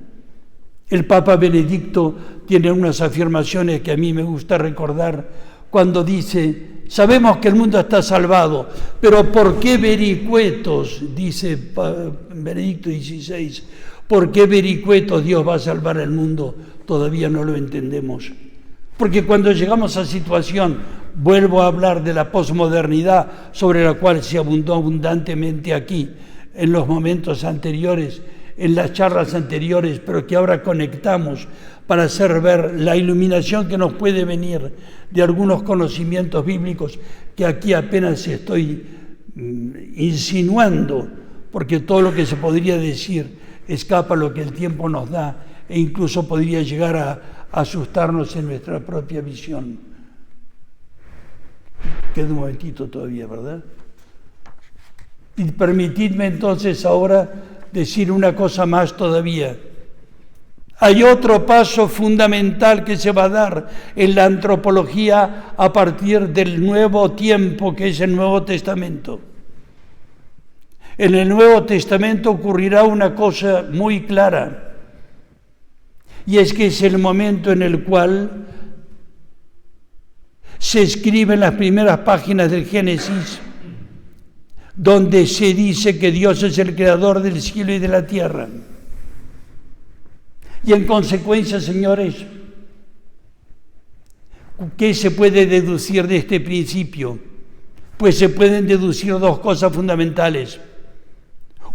El Papa Benedicto tiene unas afirmaciones que a mí me gusta recordar, cuando dice: sabemos que el mundo está salvado, pero ¿por qué vericuetos? Dice Benedicto XVI, ¿por qué vericuetos Dios va a salvar el mundo? Todavía no lo entendemos. Porque cuando llegamos a situación, vuelvo a hablar de la posmodernidad, sobre la cual se abundó abundantemente aquí, en los momentos anteriores, en las charlas anteriores, pero que ahora conectamos para hacer ver la iluminación que nos puede venir de algunos conocimientos bíblicos que aquí apenas estoy insinuando, porque todo lo que se podría decir escapa a lo que el tiempo nos da, e incluso podría llegar a asustarnos en nuestra propia visión. Queda un momentito todavía, ¿verdad? Y permitidme entonces ahora decir una cosa más todavía. Hay otro paso fundamental que se va a dar en la antropología a partir del nuevo tiempo, que es el Nuevo Testamento. En el Nuevo Testamento ocurrirá una cosa muy clara, y es que es el momento en el cual se escriben las primeras páginas del Génesis, donde se dice que Dios es el creador del cielo y de la tierra. Y en consecuencia, señores, ¿qué se puede deducir de este principio? Pues se pueden deducir dos cosas fundamentales.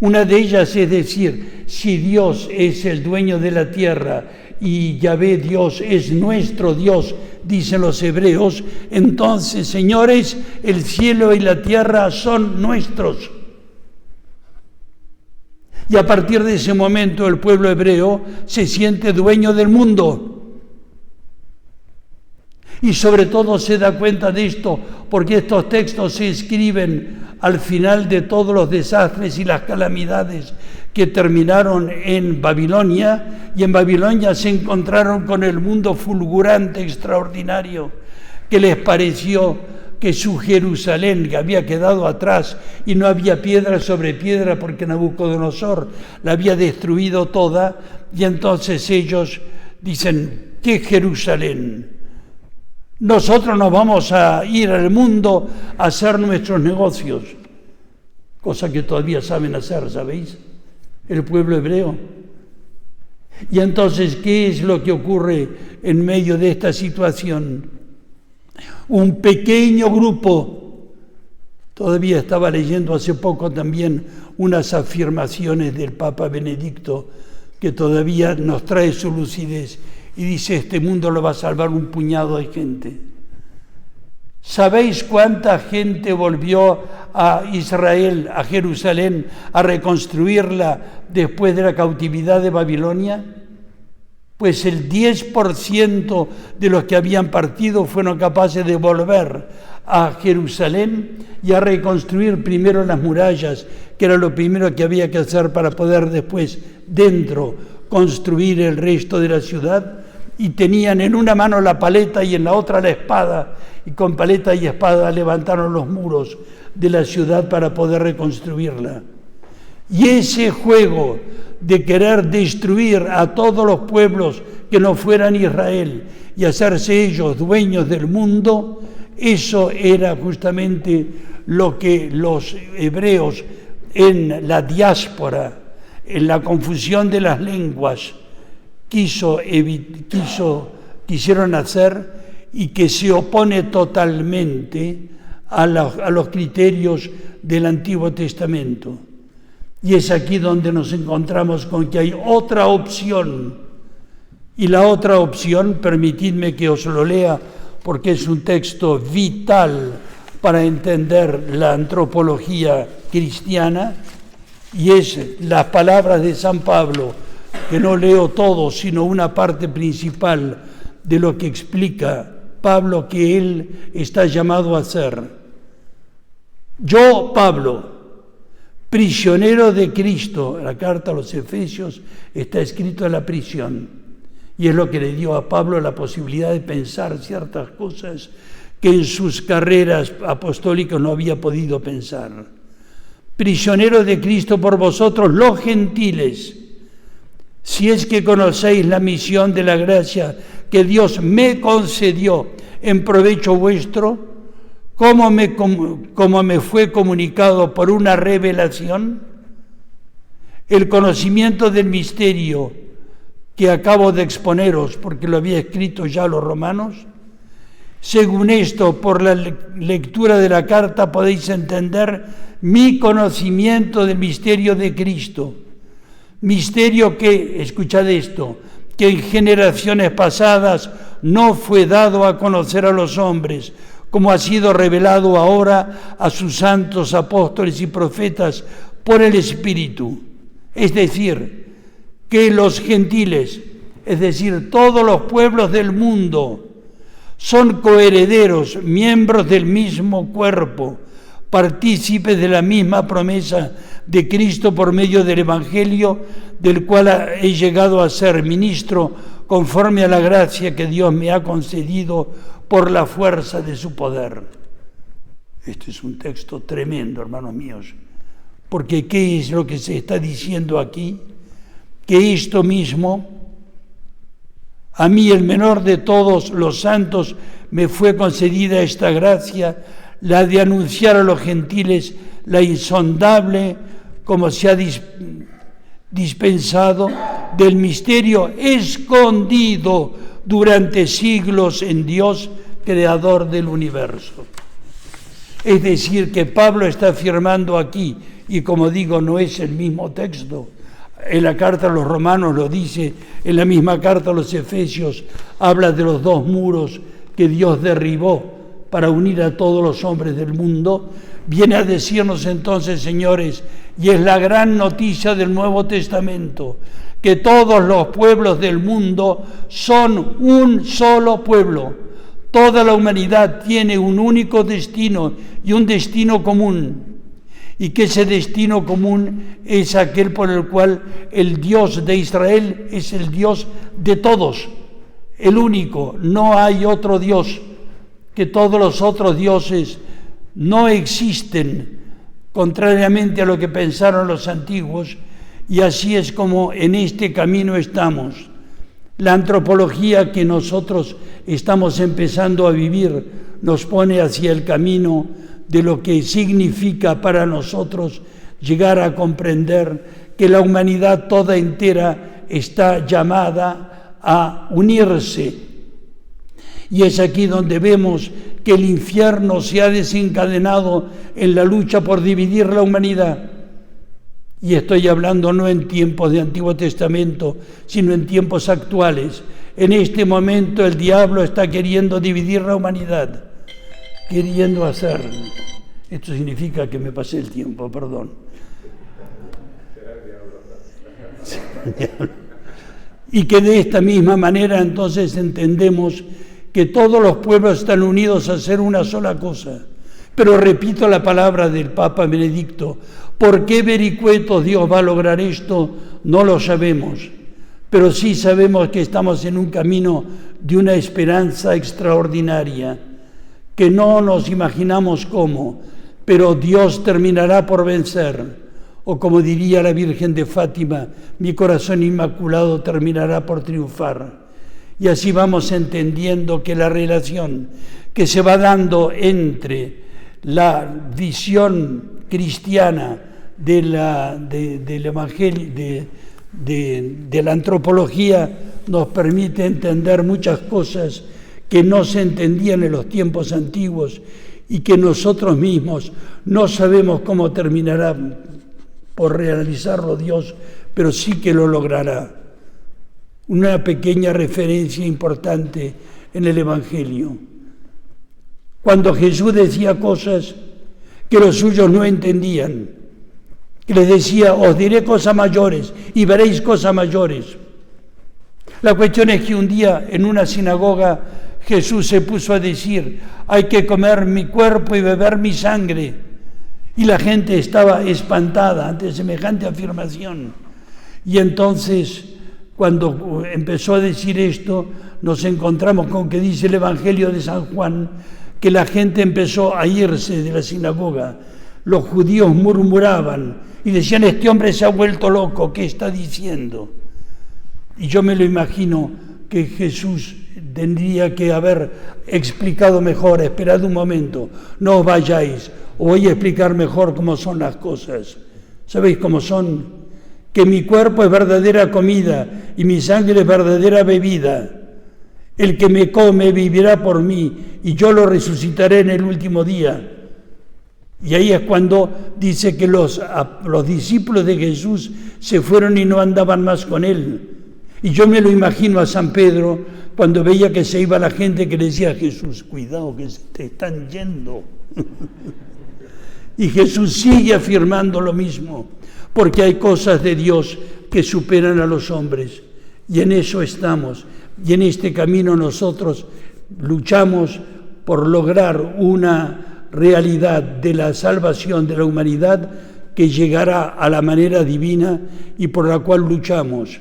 Una de ellas es decir, si Dios es el dueño de la tierra y Yahvé Dios es nuestro Dios, dicen los hebreos, entonces, señores, el cielo y la tierra son nuestros. Y a partir de ese momento el pueblo hebreo se siente dueño del mundo. Y sobre todo se da cuenta de esto porque estos textos se escriben al final de todos los desastres y las calamidades que terminaron en Babilonia, y en Babilonia se encontraron con el mundo fulgurante, extraordinario, que les pareció que su Jerusalén, que había quedado atrás y no había piedra sobre piedra porque Nabucodonosor la había destruido toda, y entonces ellos dicen, ¿qué Jerusalén? Nosotros nos vamos a ir al mundo a hacer nuestros negocios, cosa que todavía saben hacer, ¿sabéis? El pueblo hebreo. Y entonces, ¿qué es lo que ocurre en medio de esta situación? Un pequeño grupo, todavía estaba leyendo hace poco también unas afirmaciones del Papa Benedicto que todavía nos trae su lucidez, y dice, este mundo lo va a salvar un puñado de gente. ¿Sabéis cuánta gente volvió a Israel, a Jerusalén, a reconstruirla después de la cautividad de Babilonia? Pues el 10% de los que habían partido fueron capaces de volver a Jerusalén y a reconstruir primero las murallas, que era lo primero que había que hacer para poder después dentro construir el resto de la ciudad. Y tenían en una mano la paleta y en la otra la espada, y con paleta y espada levantaron los muros de la ciudad para poder reconstruirla. Y ese juego de querer destruir a todos los pueblos que no fueran Israel y hacerse ellos dueños del mundo, eso era justamente lo que los hebreos en la diáspora, en la confusión de las lenguas, quisieron hacer, y que se opone totalmente a los criterios del Antiguo Testamento. Y es aquí donde nos encontramos con que hay otra opción, y la otra opción, permitidme que os lo lea, porque es un texto vital para entender la antropología cristiana, y es las palabras de San Pablo, que no leo todo, sino una parte principal de lo que explica Pablo que él está llamado a hacer. Yo, Pablo, prisionero de Cristo, la carta a los Efesios está escrito en la prisión, y es lo que le dio a Pablo la posibilidad de pensar ciertas cosas que en sus carreras apostólicas no había podido pensar. Prisionero de Cristo por vosotros, los gentiles, si es que conocéis la misión de la gracia que Dios me concedió en provecho vuestro, como me fue comunicado por una revelación, el conocimiento del misterio que acabo de exponeros, porque lo había escrito ya a los romanos. Según esto, por la lectura de la carta podéis entender mi conocimiento del misterio de Cristo. Misterio que, escuchad esto, que en generaciones pasadas no fue dado a conocer a los hombres, como ha sido revelado ahora a sus santos apóstoles y profetas por el Espíritu. Es decir, que los gentiles, es decir, todos los pueblos del mundo, son coherederos, miembros del mismo cuerpo, partícipes de la misma promesa de Cristo por medio del Evangelio, del cual he llegado a ser ministro conforme a la gracia que Dios me ha concedido por la fuerza de su poder. Este es un texto tremendo, hermanos míos, porque ¿qué es lo que se está diciendo aquí? Que esto mismo, a mí, el menor de todos los santos, me fue concedida esta gracia, la de anunciar a los gentiles la insondable, como se ha dispensado, del misterio escondido durante siglos en Dios, creador del universo. Es decir, que Pablo está afirmando aquí, y como digo, no es el mismo texto. En la carta a los romanos lo dice, en la misma carta a los efesios habla de los 2 muros que Dios derribó para unir a todos los hombres del mundo. Viene a decirnos entonces, señores, y es la gran noticia del Nuevo Testamento, que todos los pueblos del mundo son un solo pueblo. Toda la humanidad tiene un único destino y un destino común. Y que ese destino común es aquel por el cual el Dios de Israel es el Dios de todos, el único. No hay otro Dios, que todos los otros dioses no existen, contrariamente a lo que pensaron los antiguos, y así es como en este camino estamos. La antropología que nosotros estamos empezando a vivir nos pone hacia el camino de lo que significa para nosotros llegar a comprender que la humanidad toda entera está llamada a unirse. Y es aquí donde vemos que el infierno se ha desencadenado en la lucha por dividir la humanidad. Y estoy hablando no en tiempos de Antiguo Testamento, sino en tiempos actuales. En este momento el diablo está queriendo dividir la humanidad, queriendo hacer. Esto significa que me pasé el tiempo, perdón. Y que de esta misma manera entonces entendemos que todos los pueblos están unidos a hacer una sola cosa. Pero repito la palabra del Papa Benedicto: ¿por qué vericuetos Dios va a lograr esto? No lo sabemos, pero sí sabemos que estamos en un camino de una esperanza extraordinaria, que no nos imaginamos cómo, pero Dios terminará por vencer. O como diría la Virgen de Fátima, mi corazón inmaculado terminará por triunfar. Y así vamos entendiendo que la relación que se va dando entre la visión cristiana del evangelio, de la antropología, nos permite entender muchas cosas que no se entendían en los tiempos antiguos y que nosotros mismos no sabemos cómo terminará por realizarlo Dios, pero sí que lo logrará. Una pequeña referencia importante en el Evangelio. Cuando Jesús decía cosas que los suyos no entendían, que les decía: os diré cosas mayores y veréis cosas mayores. La cuestión es que un día en una sinagoga Jesús se puso a decir: hay que comer mi cuerpo y beber mi sangre. Y la gente estaba espantada ante semejante afirmación. Y entonces, cuando empezó a decir esto, nos encontramos con que dice el Evangelio de San Juan que la gente empezó a irse de la sinagoga. Los judíos murmuraban y decían: este hombre se ha vuelto loco, ¿qué está diciendo? Y yo me lo imagino que Jesús tendría que haber explicado mejor: esperad un momento, no os vayáis, os voy a explicar mejor cómo son las cosas. ¿Sabéis cómo son? Que mi cuerpo es verdadera comida y mi sangre es verdadera bebida. El que me come vivirá por mí y yo lo resucitaré en el último día. Y ahí es cuando dice que los discípulos de Jesús se fueron y no andaban más con él. Y yo me lo imagino a San Pedro cuando veía que se iba la gente, que le decía a Jesús: cuidado que se te están yendo. Y Jesús sigue afirmando lo mismo, porque hay cosas de Dios que superan a los hombres. Y en eso estamos. Y en este camino nosotros luchamos por lograr una realidad de la salvación de la humanidad que llegará a la manera divina y por la cual luchamos.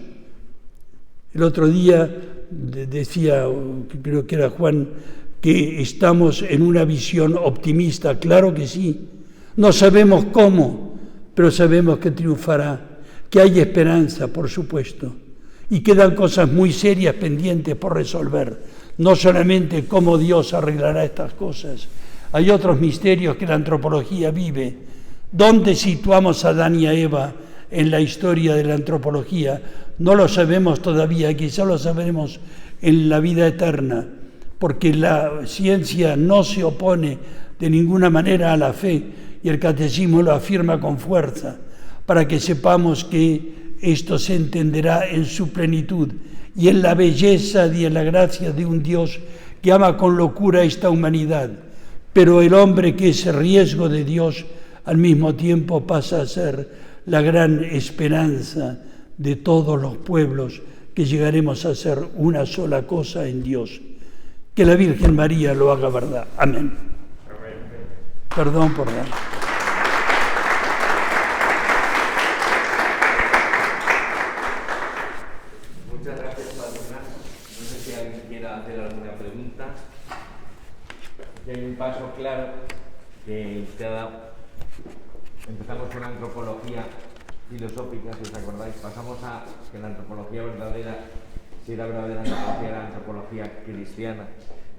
El otro día decía, creo que era Juan, que estamos en una visión optimista. Claro que sí. No sabemos cómo, pero sabemos que triunfará, que hay esperanza, por supuesto. Y quedan cosas muy serias pendientes por resolver. No solamente cómo Dios arreglará estas cosas. Hay otros misterios que la antropología vive. ¿Dónde situamos a Adán y a Eva en la historia de la antropología? No lo sabemos todavía, quizá lo sabremos en la vida eterna, porque la ciencia no se opone de ninguna manera a la fe, y y el catecismo lo afirma con fuerza, para que sepamos que esto se entenderá en su plenitud y en la belleza y en la gracia de un Dios que ama con locura esta humanidad, pero el hombre que es riesgo de Dios al mismo tiempo pasa a ser la gran esperanza de todos los pueblos, que llegaremos a ser una sola cosa en Dios. Que la Virgen María lo haga verdad. Amén. Perdón por dar. Muchas gracias, Padre. No sé si alguien quiera hacer alguna pregunta. Aquí hay un paso claro que usted ha dado. Empezamos con la antropología filosófica, si os acordáis. Pasamos a que la antropología verdadera, si era verdadera antropología, era antropología cristiana.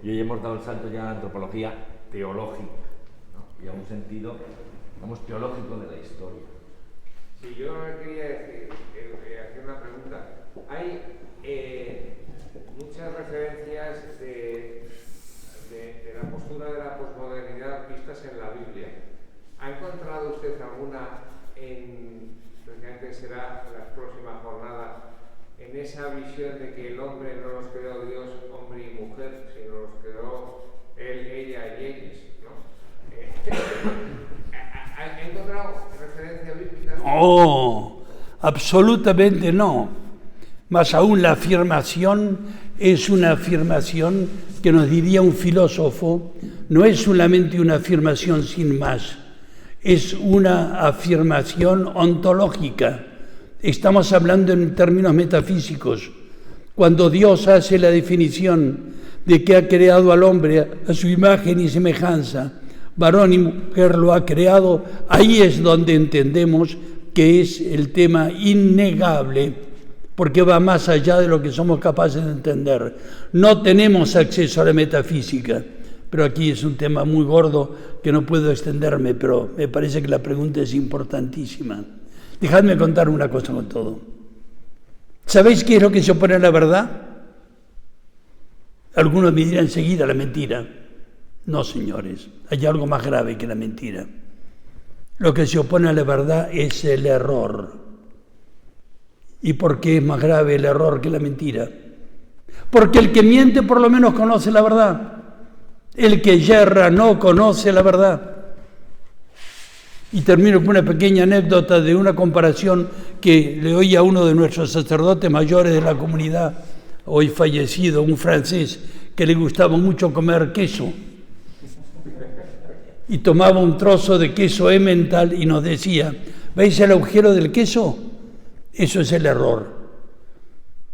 Y hoy hemos dado el salto ya a la antropología teológica, ¿no? Y a un sentido, digamos, teológico de la historia. Sí, yo quería hacer una pregunta. Hay muchas referencias de la postura de la posmodernidad vistas en la Biblia. ¿Ha encontrado usted alguna, precisamente será en las próximas jornadas, en esa visión de que el hombre no los creó Dios, hombre y mujer, sino los creó él, ella y ellos, ¿no? ¿Ha encontrado referencia bíblica? Oh, absolutamente no. Más aún la afirmación es una afirmación que nos diría un filósofo, no es solamente una afirmación sin más, es una afirmación ontológica. Estamos hablando en términos metafísicos. Cuando Dios hace la definición de que ha creado al hombre a su imagen y semejanza, varón y mujer lo ha creado, ahí es donde entendemos que es el tema innegable, porque va más allá de lo que somos capaces de entender. No tenemos acceso a la metafísica, pero aquí es un tema muy gordo que no puedo extenderme, pero me parece que la pregunta es importantísima. Dejadme contar una cosa con todo. ¿Sabéis qué es lo que se opone a la verdad? Algunos me dirán enseguida la mentira. No, señores, hay algo más grave que la mentira. Lo que se opone a la verdad es el error. ¿Y por qué es más grave el error que la mentira? Porque el que miente por lo menos conoce la verdad. El que yerra no conoce la verdad. Y termino con una pequeña anécdota de una comparación que le oí a uno de nuestros sacerdotes mayores de la comunidad, hoy fallecido, un francés, que le gustaba mucho comer queso. Y tomaba un trozo de queso emmental y nos decía, ¿veis el agujero del queso? Eso es el error.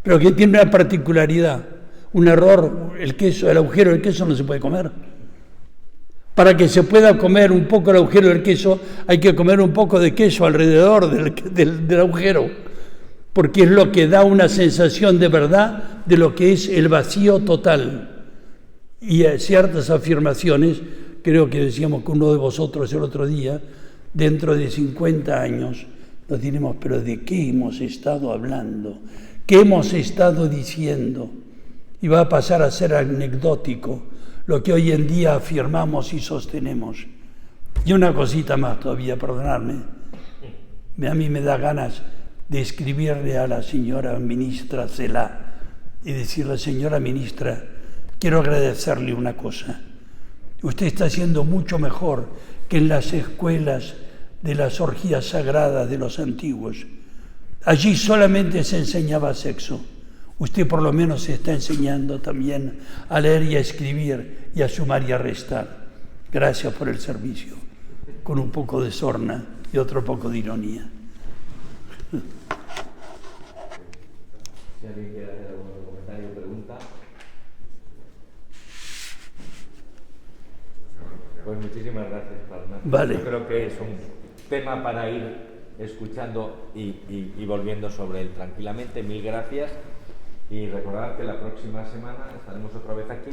Pero que tiene una particularidad. Un error, el agujero del queso no se puede comer. Para que se pueda comer un poco el agujero del queso, hay que comer un poco de queso alrededor del agujero, porque es lo que da una sensación de verdad de lo que es el vacío total. Y ciertas afirmaciones, creo que decíamos con uno de vosotros el otro día, dentro de 50 años nos diremos, pero ¿de qué hemos estado hablando? ¿Qué hemos estado diciendo? Y va a pasar a ser anecdótico lo que hoy en día afirmamos y sostenemos. Y una cosita más todavía, perdonadme. A mí me da ganas de escribirle a la señora ministra Celá y decirle, señora ministra, quiero agradecerle una cosa. Usted está haciendo mucho mejor que en las escuelas de las orgías sagradas de los antiguos. Allí solamente se enseñaba sexo. Usted por lo menos se está enseñando también a leer y a escribir y a sumar y a restar. Gracias por el servicio, con un poco de sorna y otro poco de ironía. Si alguien quiere hacer algún comentario o pregunta. Pues muchísimas gracias, Palma. Vale. Yo creo que es un tema para ir escuchando y volviendo sobre él tranquilamente. Mil gracias. Y recordad que la próxima semana estaremos otra vez aquí.